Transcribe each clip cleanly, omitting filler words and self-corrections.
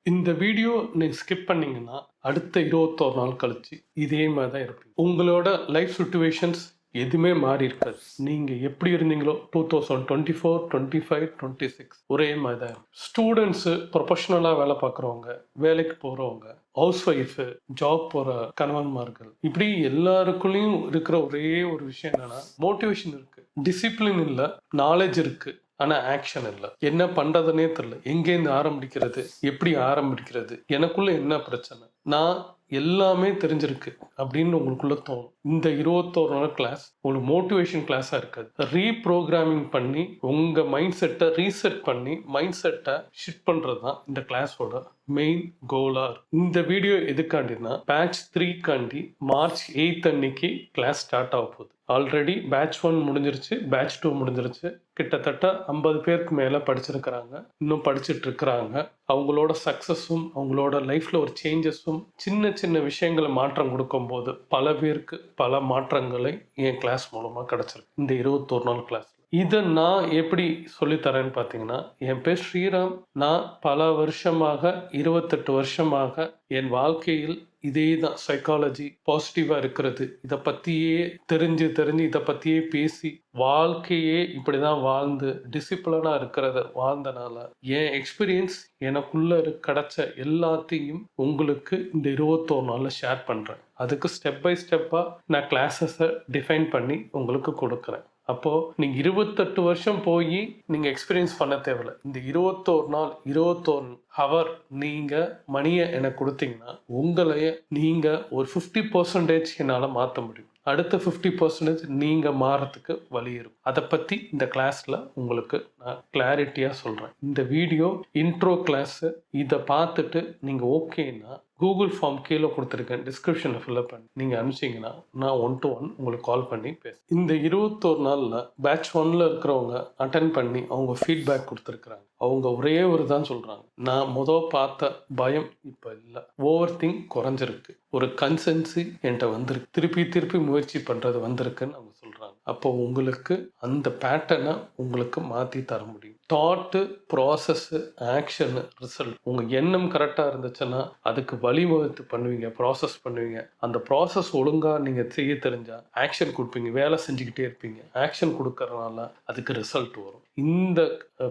இந்த வீடியோ நீங்க ஸ்கிப் பண்ணீங்கன்னா, அடுத்த 21 நாள் கழிச்சு இதே மாரி தான் இருப்பீங்க. உங்களோட லைஃப் சிட்யூவேஷன்ஸ் எதுவுமே மாறி இருக்காது. நீங்க எப்படி இருந்தீங்களோ 2024, 25, 26 ஒரே மாரி தான் இருக்கும். ஸ்டூடண்ட்ஸு, ப்ரொஃபஷனலா வேலை பார்க்குறவங்க, வேலைக்கு போறவங்க, ஹவுஸ் ஒய்ஃபு, ஜாப் போற கணவன்மார்கள், இப்படி எல்லாருக்குள்ளயும் இருக்கிற ஒரே ஒரு விஷயம் என்னன்னா, மோட்டிவேஷன் இருக்கு. டிசிப்ளின் இல்ல, நாலேட்ஜ் இருக்கு. ஆனா ஆக்ஷன் இல்ல. என்ன பண்றதுன்னே தெரியல. எங்கேருந்து ஆரம்பிக்கிறது? எப்படி ஆரம்பிக்கிறது? எனக்குள்ள என்ன பிரச்சனை? நான் எல்லாமே தெரிஞ்சிருக்கு அப்படின்னு உங்களுக்குள்ள தோணும். இந்த 21 நாள் கிளாஸ் உங்களுக்கு மோட்டிவேஷன் கிளாஸா இருக்காது. ரீப்ரோகிராமிங் பண்ணி உங்க மைண்ட் செட்டை ரீசெட் பண்ணி மைண்ட் செட்டை ஷிஃப்ட் பண்றது தான் இந்த கிளாஸோட மெயின் கோலா இருக்கு. இந்த வீடியோ எதுக்காண்டினா பேட்ச் 3 காண்டி மார்ச் 8 அன்னைக்கு கிளாஸ் ஸ்டார்ட் ஆக போகுது. ஆல்ரெடி பேட்ச் 1 முடிஞ்சிருச்சு, பேட்ச் 2 முடிஞ்சிருச்சு. கிட்டத்தட்ட 50 பேருக்கு மேல படிச்சிருக்கிறாங்க, இன்னும் படிச்சுட்டு இருக்கிறாங்க. அவங்களோட சக்சஸும் அவங்களோட லைஃப்ல ஒரு சேஞ்சஸும் சின்ன சின்ன விஷயங்களை மாற்றம் கொடுக்கும்போது பல பேருக்கு பல மாற்றங்களை என் கிளாஸ் மூலமா கிடைச்சிருக்கு. இந்த 21 நாள் கிளாஸ் இதை நான் எப்படி சொல்லித்தரேன்னு பார்த்தீங்கன்னா, என் பேர் ஸ்ரீராம். நான் பல வருஷமாக 28 வருஷமாக என் வாழ்க்கையில் இதே தான் சைக்காலஜி, பாசிட்டிவாக இருக்கிறது, இதை பற்றியே தெரிஞ்சு இதை பற்றியே பேசி வாழ்க்கையே இப்படி தான் வாழ்ந்து டிசிப்ளினாக இருக்கிறத வாழ்ந்தனால என் எக்ஸ்பீரியன்ஸ் எனக்குள்ள கிடைச்ச எல்லாத்தையும் உங்களுக்கு இந்த 21 நாளில் ஷேர் பண்ணுறேன். அதுக்கு ஸ்டெப் பை ஸ்டெப்பாக நான் கிளாஸஸை டிஃபைன் பண்ணி உங்களுக்கு கொடுக்குறேன். அப்போது நீங்கள் 28 வருஷம் போய் நீங்கள் எக்ஸ்பீரியன்ஸ் பண்ண தேவையில்லை. இந்த 21 நாள் 21 ஹவர் நீங்கள் மணியை எனக்கு கொடுத்தீங்கன்னா உங்களையே நீங்கள் ஒரு 50% என்னால் மாற்ற முடியும். அடுத்த 50% நீங்கள் மாறத்துக்கு வழி இருக்கும். அதை பற்றி இந்த கிளாஸில் உங்களுக்கு நான் கிளாரிட்டியாக சொல்கிறேன். இந்த வீடியோ இன்ட்ரோ கிளாஸு. இதை பார்த்துட்டு நீங்கள் ஓகேன்னா கூகுள் ஃபார்ம் கீழே கொடுத்துருக்கேன், டிஸ்கிரிப்ஷனில் ஃபில்அப் பண்ணி நீங்கள் அனுப்பிச்சிங்கன்னா நான் 1 to 1 உங்களுக்கு கால் பண்ணி பேசுகிறேன். இந்த 21 நாளில் பேட்ச் 1ல் இருக்கிறவங்க அட்டன் பண்ணி அவங்க ஃபீட்பேக் கொடுத்துருக்குறாங்க. அவங்க ஒரே ஒரு தான் சொல்கிறாங்க, நான் பார்த்த பயம் இப்போ இல்லை, ஓவர் திங்க் குறைஞ்சிருக்கு, ஒரு கன்சென்சி என்கிட்ட வந்திருக்கு, திருப்பி முயற்சி பண்ணுறது வந்திருக்குன்னு அவங்க சொல்கிறாங்க. அப்போ உங்களுக்கு அந்த பேட்டர்னை உங்களுக்கு மாற்றி தர முடியும். Thought, process, action, result. உங்கள் எண்ணம் கரெக்டாக இருந்துச்சுன்னா அதுக்கு வழிவகுத்து பண்ணுவீங்க, ப்ராசஸ் பண்ணுவீங்க. அந்த ப்ராசஸ் ஒழுங்காக நீங்கள் செய்ய தெரிஞ்சால் ஆக்ஷன் கொடுப்பீங்க, வேலை செஞ்சுக்கிட்டே இருப்பீங்க. ஆக்ஷன் கொடுக்கறதுனால அதுக்கு ரிசல்ட் வரும். இந்த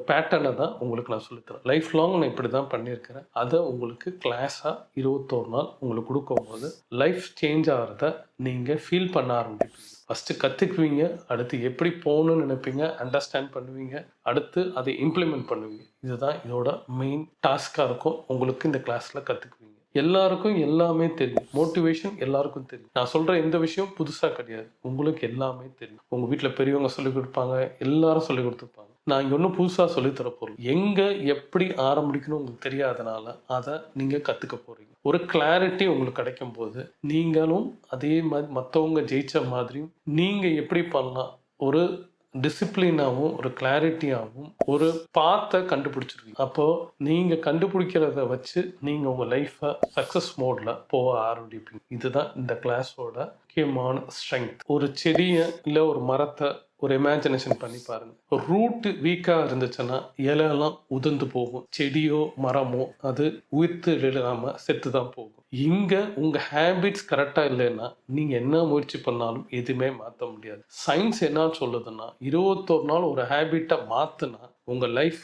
பேட்டர்னை தான் உங்களுக்கு நான் சொல்லித்தரேன். லைஃப் லாங் நான் இப்படி தான் பண்ணியிருக்கிறேன். அதை உங்களுக்கு கிளாஸாக 21 நாள் உங்களுக்கு கொடுக்கும்போது லைஃப் சேஞ்ச் ஆகிறத நீங்கள் ஃபீல் பண்ண ஆரம்பிப்பீங்க. ஃபஸ்ட்டு கற்றுக்குவீங்க, அடுத்து எப்படி போகணுன்னு நினைப்பீங்க, அண்டர்ஸ்டாண்ட் பண்ணுவீங்க, அடுத்து அதை இம்ப்ளிமெண்ட் பண்ணுவீங்க. இதுதான் இதோட மெயின் டாஸ்காக இருக்கும். உங்களுக்கு இந்த கிளாஸில் கற்றுக்குவீங்க. எல்லாருக்கும் எல்லாமே தெரியும். மோட்டிவேஷன் எல்லாருக்கும் தெரியும். நான் சொல்கிற எந்த விஷயம் புதுசாக கிடையாது. உங்களுக்கு எல்லாமே தெரியும். உங்கள் வீட்டில் பெரியவங்க சொல்லிக் கொடுப்பாங்க, எல்லாரும் சொல்லிக் கொடுத்துருப்பாங்க. நான் இங்கே ஒன்றும் புதுசாக சொல்லித்தர போகிறேன். எங்கே எப்படி ஆரம்பிக்கணும் உங்களுக்கு தெரியாதனால அதை நீங்கள் கற்றுக்க போகிறீங்க. ஒரு கிளாரிட்டி உங்களுக்கு கிடைக்கும் போது நீங்களும் அதே மாதிரி மற்றவங்க ஜெயிச்ச மாதிரியும் நீங்கள் எப்படி பண்ணலாம், ஒரு டிசிப்ளினாகவும் ஒரு கிளாரிட்டியாகவும் ஒரு பாத்தை கண்டுபிடிச்சிருக்கீங்க. அப்போது நீங்கள் கண்டுபிடிக்கிறத வச்சு நீங்கள் உங்கள் லைஃப்பை சக்ஸஸ் மோடில் போக ஆரம்பிப்பீங்க. இதுதான் இந்த கிளாஸோட முக்கியமான ஸ்ட்ரென்த். ஒரு செடியை இல்லை ஒரு மரத்தை ஒரு இமேஜினேஷன் பண்ணி பாருங்க. ஒரு ரூட்டு வீக்காக இருந்துச்சுன்னா இலையெல்லாம் உதிர்ந்து போகும். செடியோ மரமோ அது உயிர்த்து இல்லாமல் செத்து தான் போகும். இங்கே உங்கள் ஹேபிட்ஸ் கரெக்டாக இல்லைன்னா நீங்கள் என்ன முயற்சி பண்ணாலும் எதுவுமே மாற்ற முடியாது. சயின்ஸ் என்ன சொல்லுதுன்னா 21 நாள் ஒரு ஹேபிட்டை மாற்றினா உங்கள் லைஃப்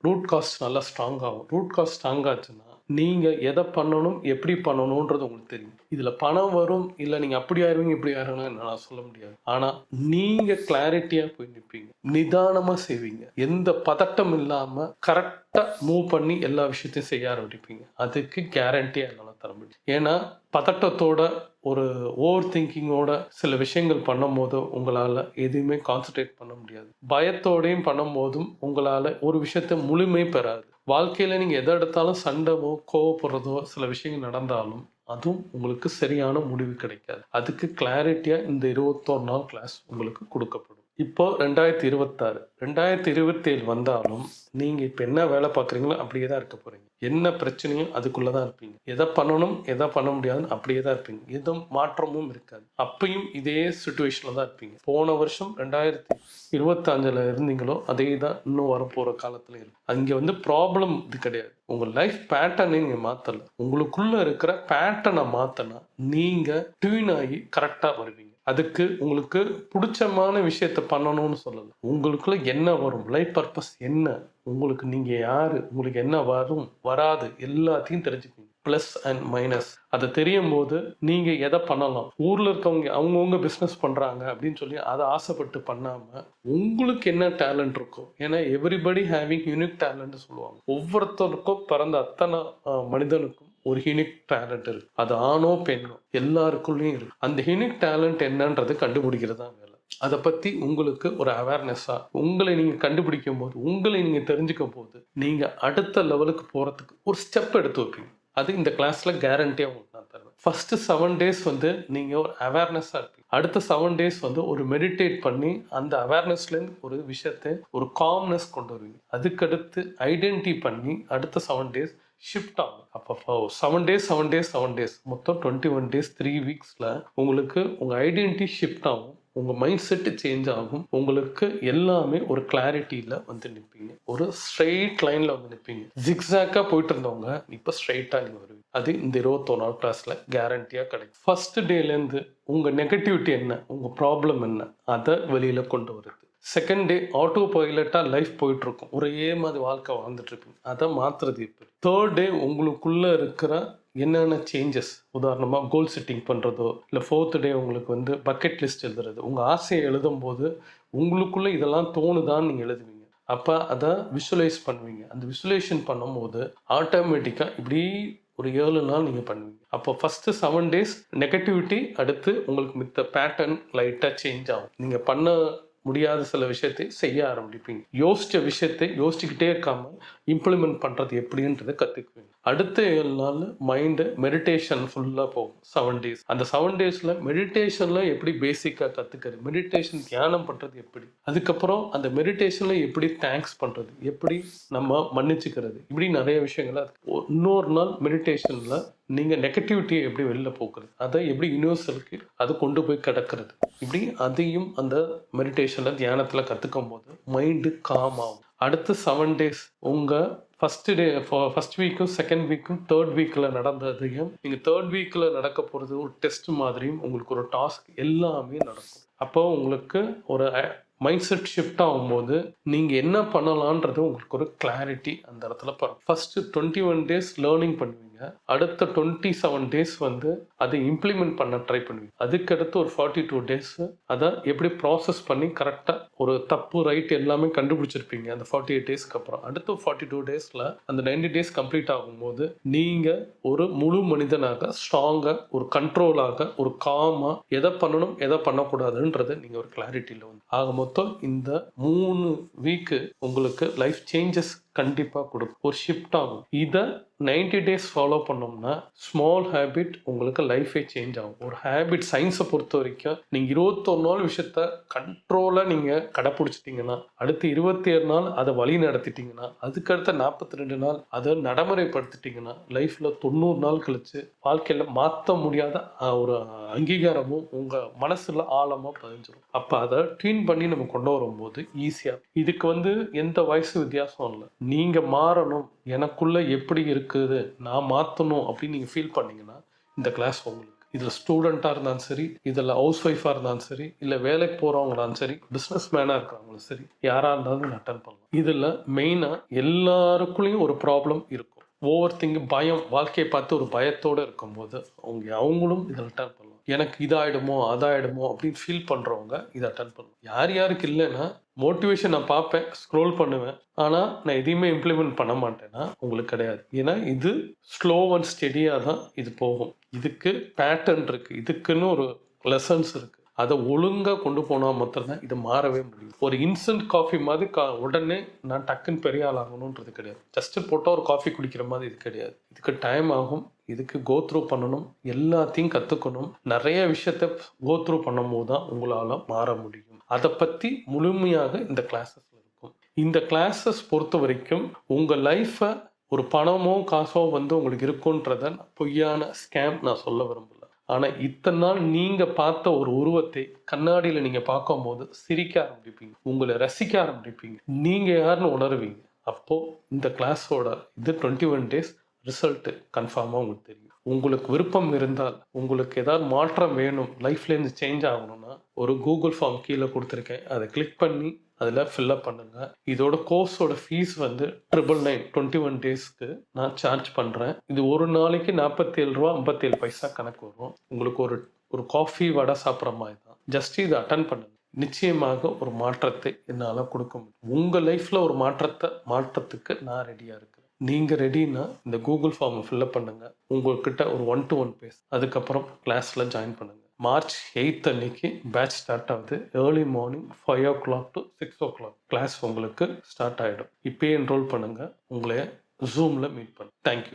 ரூட் காஸ்ட் நல்லா ஸ்ட்ராங் ஆகும். ரூட் காஸ்ட் ஸ்ட்ராங் ஆச்சுன்னா நீங்கள் எதை பண்ணணும், எப்படி பண்ணணுன்றது உங்களுக்கு தெரியும். இதில் பணம் வரும், இல்லை நீங்கள் அப்படி ஆயிருவீங்க இப்படி ஆயிருவீங்கன்னு நான் சொல்ல முடியாது. ஆனால் நீங்கள் கிளாரிட்டியாக போய் நிற்பீங்க, நிதானமாக செய்வீங்க, எந்த பதட்டம் இல்லாமல் கரெக்டாக மூவ் பண்ணி எல்லா விஷயத்தையும் செய்ய ஆரம்பிப்பீங்க. அதுக்கு கேரண்டியாக என்னால் தர முடியும். ஏன்னா பதட்டத்தோட ஒரு ஓவர் திங்கிங்கோட சில விஷயங்கள் பண்ணும் போது உங்களால் எதுவுமே கான்சன்ட்ரேட் பண்ண முடியாது. பயத்தோடையும் பண்ணும் போதும் உங்களால் ஒரு விஷயத்தை முழுமை பெறாது. வாழ்க்கையில் நீங்கள் எதை எடுத்தாலும் சண்டைவோ கோவப்படுறதோ சில விஷயங்கள் நடந்தாலும் அதுவும் உங்களுக்கு சரியான முடிவு கிடைக்காது. அதுக்கு கிளாரிட்டியாக இந்த 21 நாள் கிளாஸ் உங்களுக்கு கொடுக்கப்படும். இப்போ 2026 2027 வந்தாலும் நீங்கள் இப்போ என்ன வேலை பார்க்குறீங்களோ அப்படியே தான் இருக்க போகிறீங்க. என்ன பிரச்சனையும் அதுக்குள்ளே தான் இருப்பீங்க. எதை பண்ணணும் எதை பண்ண முடியாதுன்னு அப்படியே தான் இருப்பீங்க. எதுவும் மாற்றமும் இருக்காது. அப்பயும் இதே சுச்சுவேஷனில் தான் இருப்பீங்க. போன வருஷம் 2025 இருந்தீங்களோ அதே தான் இன்னும் வரப்போகிற காலத்தில் இருக்கு. அங்கே வந்து ப்ராப்ளம் இது கிடையாது. உங்கள் லைஃப் பேட்டர்னை நீங்கள் மாற்றலை. உங்களுக்குள்ளே இருக்கிற பேட்டர்னை மாற்றினா நீங்கள் டியூன் ஆகி கரெக்டாக வருவீங்க. அதுக்கு உங்களுக்கு பிடிச்சமான விஷயத்த பண்ணணும்னு சொல்லலை. உங்களுக்குள்ள என்ன வரும், லைஃப் பர்பஸ் என்ன, உங்களுக்கு நீங்கள் யார், உங்களுக்கு என்ன வரும் வராது எல்லாத்தையும் தெரிஞ்சுக்கணும். ப்ளஸ் அண்ட் மைனஸ் அதை தெரியும் போது நீங்கள் எதை பண்ணலாம். ஊரில் இருக்கவங்க அவங்கவுங்க பிஸ்னஸ் பண்ணுறாங்க அப்படின்னு சொல்லி அதை ஆசைப்பட்டு பண்ணாமல் உங்களுக்கு என்ன டேலண்ட் இருக்கும். ஏன்னா எவ்ரிபடி ஹேவிங் யூனிக் டேலண்ட் சொல்லுவாங்க. ஒவ்வொருத்தருக்கும் பிறந்த அத்தனை மனிதனுக்கும் ஒரு யூனிக் டேலண்ட் இருக்கு. அது ஆணோ பெண்ணோ எல்லாருக்குள்ளேயும் இருக்கு. அந்த யூனிக் டேலண்ட் என்னன்றது கண்டுபிடிக்கிறது தான் வேலை. அதை பற்றி உங்களுக்கு ஒரு அவேர்னஸாக உங்களை நீங்கள் கண்டுபிடிக்கும் போது, உங்களை நீங்கள் தெரிஞ்சுக்கும் போது நீங்கள் அடுத்த லெவலுக்கு போகிறதுக்கு ஒரு ஸ்டெப் எடுத்து வைப்பீங்க. அது இந்த கிளாஸில் கேரண்டியாக உங்களுக்கு நான் தருவேன். ஃபஸ்ட்டு 7 days வந்து நீங்கள் ஒரு அவேர்னஸாக இருப்பீங்க. அடுத்த 7 days வந்து ஒரு மெடிடேட் பண்ணி அந்த அவேர்னஸ்லேருந்து ஒரு விஷயத்தை ஒரு காம்னஸ் கொண்டு வருவீங்க. அதுக்கடுத்து ஐடென்டிட்டி பண்ணி அடுத்த 7 days ஷிஃப்ட் ஆகும். அப்போ 7 days மொத்தம் 21 days 3 weeksல உங்களுக்கு உங்கள் ஐடென்டிட்டி ஷிஃப்ட் ஆகும். உங்கள் மைண்ட் செட்டு சேஞ்ச் ஆகும். உங்களுக்கு எல்லாமே ஒரு கிளாரிட்டியில் வந்து நிற்பீங்க. ஒரு ஸ்ட்ரெயிட் லைனில் வந்து நிற்பீங்க. ஜிக்ஸாக்காக போயிட்டு இருந்தவங்க இப்போ ஸ்ட்ரெயிட்டாக நீங்கள் வருவீங்க. அது இந்த 21 கிளாஸில் கேரண்டியாக கிடைக்கும். ஃபர்ஸ்ட் டேலேருந்து உங்கள் நெகட்டிவிட்டி என்ன, உங்கள் ப்ராப்ளம் என்ன, அதை வெளியில் கொண்டு வருது. செகண்ட் டே ஆட்டோ பைலட்டாக லைஃப் போயிட்டுருக்கும். ஒரே மாதிரி வாழ்க்கை வாழ்ந்துட்டுருப்பீங்க. அதை மாற்றுறது எப்படி. தேர்ட் டே உங்களுக்குள்ளே இருக்கிற என்னென்ன சேஞ்சஸ், உதாரணமாக கோல் செட்டிங் பண்ணுறதோ, இல்லை ஃபோர்த் டே உங்களுக்கு வந்து பக்கெட் லிஸ்ட் எழுதுறது. உங்கள் ஆசையை எழுதும்போது உங்களுக்குள்ளே இதெல்லாம் தோணுதான்னு நீங்கள் எழுதுவீங்க. அப்போ அதை விஷுவலைஸ் பண்ணுவீங்க. அந்த விஷுவலைசேஷன் பண்ணும்போது ஆட்டோமேட்டிக்காக இப்படி ஒரு 7 நாள் நீங்கள் பண்ணுவீங்க. அப்போ ஃபஸ்ட்டு 7 days நெகட்டிவிட்டி, அடுத்து உங்களுக்கு மித்த பேட்டர்ன் லைட்டாக சேஞ்ச் ஆகும். நீங்கள் பண்ண முடியாத சில விஷயத்தை செய்ய ஆரம்பிப்பீங்க. யோசித்த விஷயத்தை யோசிச்சுக்கிட்டே இருக்காமல் இம்ப்ளிமெண்ட் பண்ணுறது எப்படின்றத கற்றுக்குவீங்க. அடுத்த 7 நாள் மைண்டு மெடிடேஷன் ஃபுல்லாக போகும். 7 days. அந்த 7 daysல மெடிடேஷனில் எப்படி பேசிக்காக கற்றுக்கிறது, மெடிடேஷன் தியானம் பண்ணுறது எப்படி, அதுக்கப்புறம் அந்த மெடிடேஷனில் எப்படி தேங்க்ஸ் பண்ணுறது, எப்படி நம்ம மன்னிச்சுக்கிறது, இப்படி நிறைய விஷயங்கள் இருக்குது. இன்னொரு நாள் மெடிடேஷனில் நீங்கள் நெகட்டிவிட்டியை எப்படி வெளில போக்குறது, அதை எப்படி யூனிவர்சலுக்கு அது கொண்டு போய் கிடக்கிறது, இப்படி அதையும் அந்த மெடிடேஷனில் தியானத்தில் கற்றுக்கும் போது மைண்டு காம் ஆகும். அடுத்து 7 days உங்கள் ஃபஸ்ட் வீக்கும் செகண்ட் வீக்கும் தேர்ட் வீக்கில் நடந்ததையும், நீங்கள் தேர்ட் வீக்கில் நடக்க போகிறது ஒரு டெஸ்ட் மாதிரியும் உங்களுக்கு ஒரு டாஸ்க் எல்லாமே நடக்கும். அப்போ உங்களுக்கு ஒரு மைண்ட் செட் ஷிஃப்ட் ஆகும்போது நீங்கள் என்ன பண்ணலான்றது உங்களுக்கு ஒரு கிளாரிட்டி அந்த இடத்துல வரும். ஃபஸ்ட்டு 21 days லேர்னிங் பண்ணுவீங்க. அடுத்த 27 days வந்து அதை இம்ப்ளிமெண்ட் பண்ண ட்ரை பண்ணுவீங்க. அதுக்கடுத்து ஒரு 42 days அதை எப்படி ப்ராசஸ் பண்ணி கரெக்டாக ஒரு தப்பு ரைட் எல்லாமே கண்டுபிடிச்சிருப்பீங்க அந்த 48 daysக்கு அப்புறம். அடுத்த 42 daysல அந்த 90 days கம்ப்ளீட் ஆகும்போது நீங்கள் ஒரு முழு மனிதனாக, ஸ்ட்ராங்காக, ஒரு கண்ட்ரோலாக, ஒரு காமாக எதை பண்ணணும் எதை பண்ணக்கூடாதுன்றதை நீங்கள் ஒரு கிளாரிட்டியில் வந்து ஆக மொத்தம் இந்த 3 வீக்கு உங்களுக்கு லைஃப் சேஞ்சஸ் கண்டிப்பாக கொடுக்கும். ஒரு ஷிஃப்ட் ஆகும். இதை 90 days ஃபாலோ பண்ணோம்னா ஸ்மால் ஹேபிட் உங்களுக்கு லைஃபே சேஞ்ச் ஆகும். ஒரு ஹேபிட் சயின்ஸை பொறுத்த வரைக்கும் நீங்கள் 21 நாள் விஷயத்த கண்ட்ரோலாக நீங்கள் கடைப்பிடிச்சிட்டிங்கன்னா, அடுத்து 27 நாள் அதை வழி நடத்திட்டிங்கன்னா, அதுக்கடுத்த 42 நாள் அதை நடைமுறைப்படுத்திட்டிங்கன்னா, லைஃப்பில் 90 நாள் கழிச்சு வாழ்க்கையில் மாற்ற முடியாத ஒரு அங்கீகாரமும் உங்கள் மனசில் ஆழமாக பதிஞ்சிடும். அப்போ அதை ட்யூன் பண்ணி நம்ம கொண்டு வரும்போது ஈஸியாக. இதுக்கு வந்து எந்த வயசு வித்தியாசம் இல்லை. நீங்கள் மாறணும், எனக்குள்ளே எப்படி இருக்குது, நான் மாற்றணும் அப்படின்னு நீங்கள் ஃபீல் பண்ணிங்கன்னா இந்த கிளாஸ் உங்களுக்கு. இதில் ஸ்டூடெண்ட்டாக இருந்தாலும் சரி, இதில் ஹவுஸ் ஒய்ஃபாக இருந்தாலும் சரி, இல்லை வேலைக்கு போகிறவங்களாலும் சரி, பிஸ்னஸ் மேனாக இருக்கிறவங்களும் சரி, யாராக இருந்தாலும் அட்டன் பண்ணலாம். இதில் மெயினாக எல்லாருக்குள்ளேயும் ஒரு ப்ராப்ளம் இருக்கும். ஓவர் திங்க், பயம், வாழ்க்கையை பார்த்து ஒரு பயத்தோடு இருக்கும்போது அவங்களும் இதில் அட்டன் பண்ணலாம். எனக்கு இதாகிடுமோ அதாகிடுமோ அப்படின்னு ஃபீல் பண்ணுறவங்க இதை அட்டன் பண்ணலாம். யார் யாருக்கு இல்லைன்னா மோட்டிவேஷன் நான் பார்ப்பேன், ஸ்க்ரோல் பண்ணுவேன், ஆனால் நான் எதையுமே இம்ப்ளிமெண்ட் பண்ண மாட்டேன்னா உங்களுக்கு கிடையாது. ஏன்னா இது ஸ்லோ அண்ட் ஸ்டெடியாக தான் இது போகும். இதுக்கு பேட்டர்ன் இருக்குது, இதுக்குன்னு ஒரு லெசன்ஸ் இருக்குது. அதை ஒழுங்காக கொண்டு போனால் மட்டும்தான் இது மாறவே முடியும். ஒரு இன்ஸ்டன்ட் காஃபி மாதிரி உடனே நான் டக்குன்னு பெரிய ஆள் ஆகணுன்றது கிடையாது. ஜஸ்ட்டு போட்டால் ஒரு காஃபி குடிக்கிற மாதிரி இது கிடையாது. இதுக்கு டைம் ஆகும். இதுக்கு கோத்ரூ பண்ணணும், எல்லாத்தையும் கற்றுக்கணும். நிறைய விஷயத்த கோத்ரூ பண்ணும் போது தான் உங்களால் மாற முடியும். அதை பற்றி முழுமையாக இந்த கிளாஸஸில் இருக்கும். இந்த கிளாஸஸ் பொறுத்த வரைக்கும் உங்கள் லைஃப்பை ஒரு பணமோ காசோ வந்து உங்களுக்கு இருக்குன்றத பொய்யான ஸ்கேம் நான் சொல்ல விரும்பல. ஆனால் இத்தனை நாள் நீங்கள் பார்த்த ஒரு உருவத்தை கண்ணாடியில் நீங்கள் பார்க்கும்போது சிரிக்க ஆரம்பிப்பீங்க, உங்களை ரசிக்க ஆரம்பிப்பீங்க, நீங்கள் யாருன்னு உணர்வீங்க. அப்போது இந்த கிளாஸோட இது 21 days ரிசல்ட்டு கன்ஃபார்மாக உங்களுக்கு தெரியும். உங்களுக்கு விருப்பம் இருந்தால், உங்களுக்கு ஏதாவது மாற்றம் வேணும், லைஃப்லேருந்து சேஞ்ச் ஆகணும்னா ஒரு கூகுள் ஃபார்ம் கீழே கொடுத்துருக்கேன், அதை கிளிக் பண்ணி அதில் ஃபில்அப் பண்ணுங்கள். இதோட கோர்ஸோட ஃபீஸ் வந்து 999 21 daysக்கு நான் சார்ஜ் பண்ணுறேன். இது ஒரு நாளைக்கு 47 ரூபா 57 பைசா கணக்கு வரும். உங்களுக்கு ஒரு காஃபி வடை சாப்பிட்ற மாதிரி தான். ஜஸ்ட் இதை அட்டன் பண்ணுங்க. நிச்சயமாக ஒரு மாற்றத்தை என்னால் கொடுக்க முடியும். உங்கள் லைஃப்பில் ஒரு மாற்றத்துக்கு நான் ரெடியாக இருக்கிறேன். நீங்கள் ரெடின்னா இந்த கூகுள் ஃபார்மை ஃபில்அப் பண்ணுங்கள். உங்கள்கிட்ட ஒரு 1-to-1 பேச, அதுக்கப்புறம் கிளாஸில் ஜாயின் பண்ணுங்கள். March 8th அன்னைக்கு பேட்ச் ஸ்டார்ட் ஆகுது. Early morning 5 o'clock to 6 o'clock class உங்களுக்கு ஸ்டார்ட் ஆகிடும். இப்போயே என்ரோல் பண்ணுங்கள். உங்களை ஜூமில் மீட் பண்ணுங்க. தேங்க்யூ.